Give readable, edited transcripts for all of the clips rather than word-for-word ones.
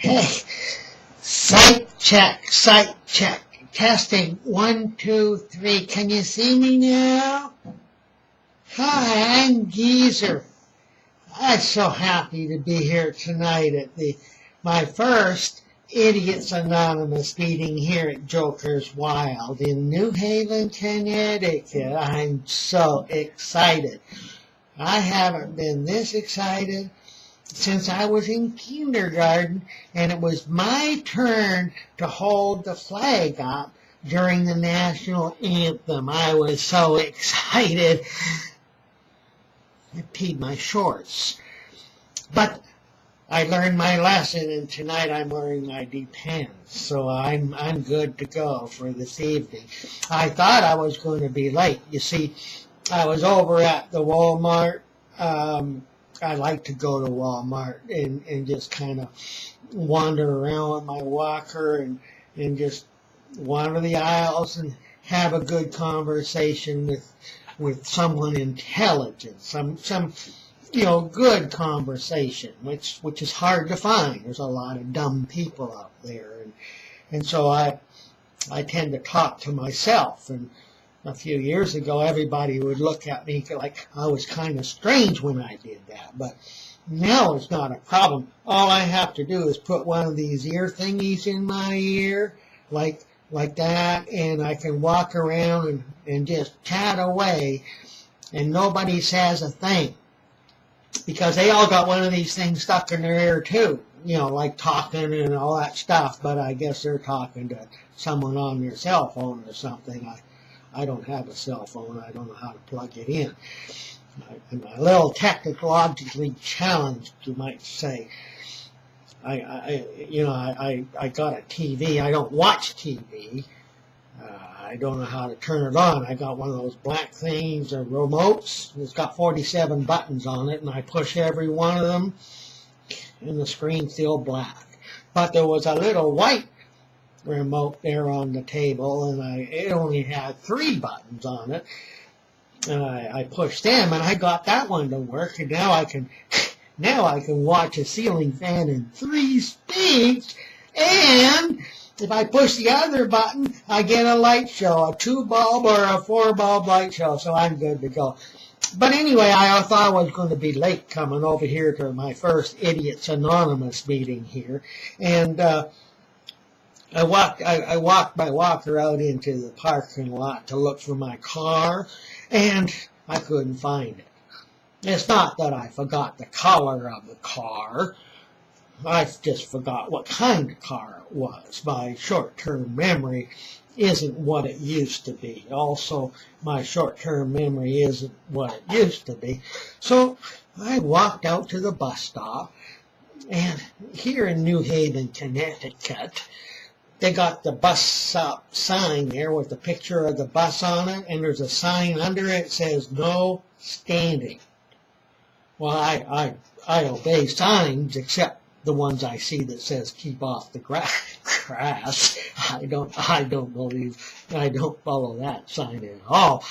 Hey, sight check, sight check. Testing, 1, 2, 3. Can you see me now? Hi, I'm Geezer. I'm so happy to be here tonight at my first Idiots Anonymous meeting here at Joker's Wild in New Haven, Connecticut. I'm so excited. I haven't been this excited since I was in kindergarten, and it was my turn to hold the flag up during the national anthem. I was so excited. I peed my shorts. But I learned my lesson, and tonight I'm wearing my Depends, so I'm good to go for this evening. I thought I was going to be late. You see, I was over at the Walmart. I like to go to Walmart and just kind of wander around with my walker and just wander the aisles and have a good conversation with someone intelligent, some good conversation, which is hard to find. There's a lot of dumb people out there, and so I tend to talk to myself. And a few years ago, everybody would look at me like I was kind of strange when I did that. But now it's not a problem. All I have to do is put one of these ear thingies in my ear, like that, and I can walk around and just chat away, and nobody says a thing. Because they all got one of these things stuck in their ear too, like talking and all that stuff. But I guess they're talking to someone on their cell phone or something. I don't have a cell phone. I don't know how to plug it in. I'm a little technologically challenged, you might say. I got a TV. I don't watch TV. I don't know how to turn it on. I got one of those black things, remotes. It's got 47 buttons on it, and I push every one of them, and the screen's still black. But there was a little white remote there on the table, and it only had 3 buttons on it. And I pushed them, and I got that one to work, and now I can watch a ceiling fan in 3 speeds, and if I push the other button, I get a light show, a 2-bulb or a 4-bulb light show, so I'm good to go. But anyway, I thought I was going to be late coming over here to my first Idiots Anonymous meeting here, and I walked my walker out into the parking lot to look for my car, and I couldn't find it. It's not that I forgot the color of the car. I just forgot what kind of car it was. My short-term memory isn't what it used to be. Also, my short-term memory isn't what it used to be. So I walked out to the bus stop, and here in New Haven, Connecticut, they got the bus stop sign there with the picture of the bus on it, and there's a sign under it that says no standing. Well, I obey signs except the ones I see that says keep off the grass. I don't follow that sign at all.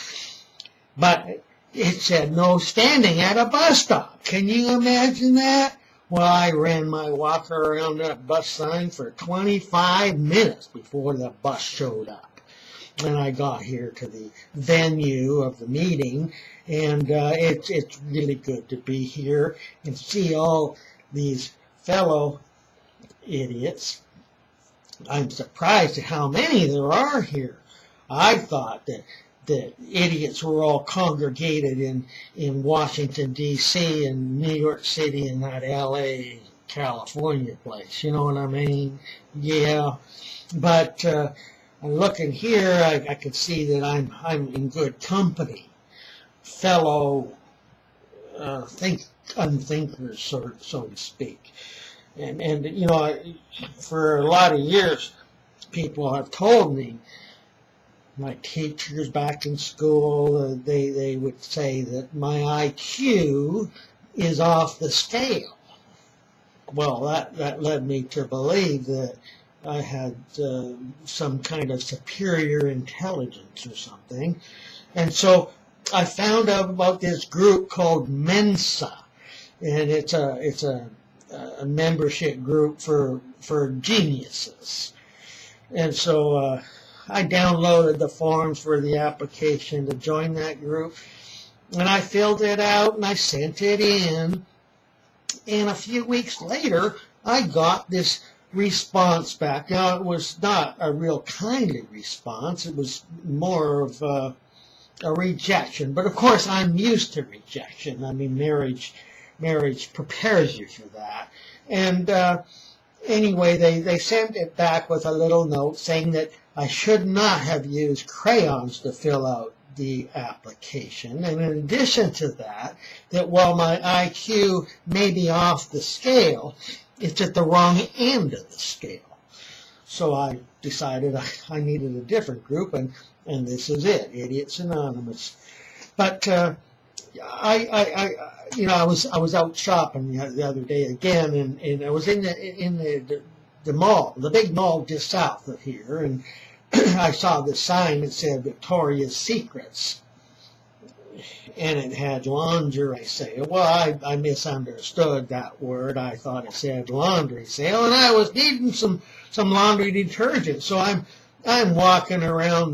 But it said no standing at a bus stop. Can you imagine that? Well, I ran my walker around that bus sign for 25 minutes before the bus showed up. And I got here to the venue of the meeting, and it's really good to be here and see all these fellow idiots. I'm surprised at how many there are here. I thought that idiots were all congregated in Washington, D.C. and New York City and that L.A., California place. You know what I mean? Yeah. But looking here, I could see that I'm in good company. Fellow unthinkers, so to speak. And for a lot of years, people have told me, my teachers back in school, they would say that my IQ is off the scale. Well, that led me to believe that I had some kind of superior intelligence or something. And so I found out about this group called Mensa, and it's a a membership group for geniuses. And so I downloaded the forms for the application to join that group, and I filled it out and I sent it in. And a few weeks later, I got this response back. Now, it was not a real kindly response. It was more of a rejection. But of course, I'm used to rejection. I mean, marriage prepares you for that. And anyway, they sent it back with a little note saying that I should not have used crayons to fill out the application. And in addition to that, that while my IQ may be off the scale, it's at the wrong end of the scale. So I decided I needed a different group, and this is it, Idiots Anonymous. But I was out shopping the other day again, and I was in the mall, the big mall just south of here, and I saw the sign that said Victoria's Secrets, and it had lingerie sale. Well, I misunderstood that word. I thought it said laundry sale, and I was needing some laundry detergent. So I'm walking around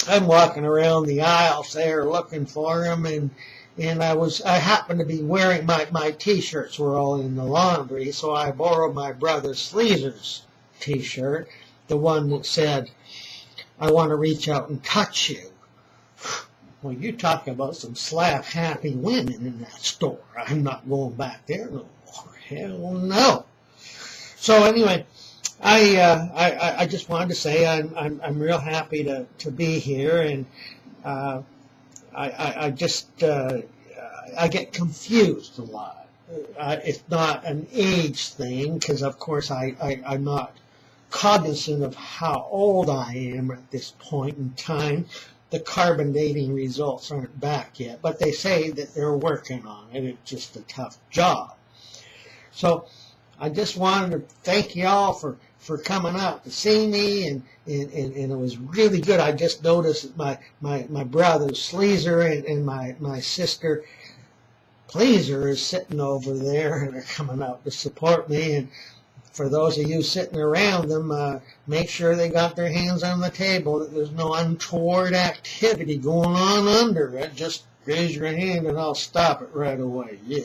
the aisles there looking for them, and I happened to be wearing my T-shirts were all in the laundry, so I borrowed my brother Sleezer's T-shirt, the one that said, "I want to reach out and touch you." Well, you talk about some slap-happy women in that store. I'm not going back there no more. Hell no. So anyway, I just wanted to say I'm real happy to be here, and I get confused a lot. It's not an age thing, because of course I'm not cognizant of how old I am at this point in time. The carbon dating results aren't back yet, but they say that they're working on it. It's just a tough job. So I just wanted to thank you all for coming out to see me, and it was really good. I just noticed that my brother Sleazer and my sister Pleaser is sitting over there, and they're coming out to support me. And for those of you sitting around them, make sure they got their hands on the table, that there's no untoward activity going on under it. Just raise your hand and I'll stop it right away. Yeah.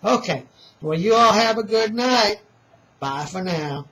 Okay. Well, you all have a good night. Bye for now.